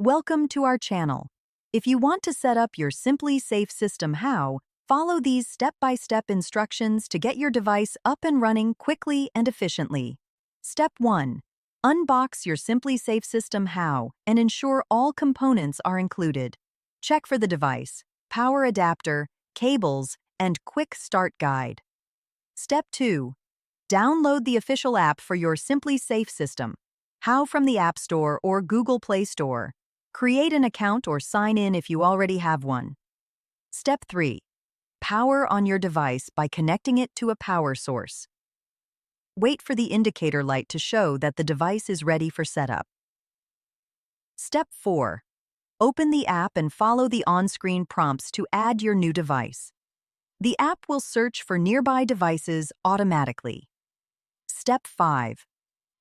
Welcome to our channel. If you want to set up your SimpliSafe system follow these step-by-step instructions to get your device up and running quickly and efficiently. Step 1. Unbox your SimpliSafe system and ensure all components are included. Check for the device, power adapter, cables, and quick start guide. Step 2. Download the official app for your SimpliSafe system, from the App Store or Google Play Store. Create an account or sign in if you already have one. Step 3. Power on your device by connecting it to a power source. Wait for the indicator light to show that the device is ready for setup. Step 4. Open the app and follow the on-screen prompts to add your new device. The app will search for nearby devices automatically. Step 5.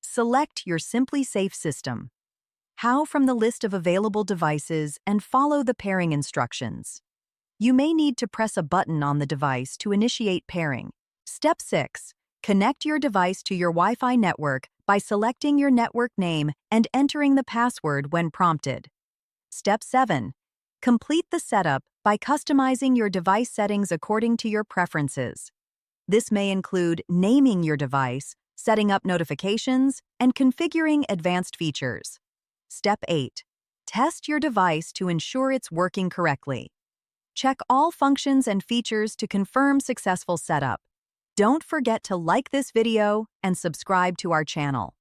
Select your SimpliSafe system. From the list of available devices and follow the pairing instructions. You may need to press a button on the device to initiate pairing. Step 6. Connect your device to your Wi-Fi network by selecting your network name and entering the password when prompted. Step 7. Complete the setup by customizing your device settings according to your preferences. This may include naming your device, setting up notifications, and configuring advanced features. Step 8. Test your device to ensure it's working correctly. Check all functions and features to confirm successful setup. Don't forget to like this video and subscribe to our channel.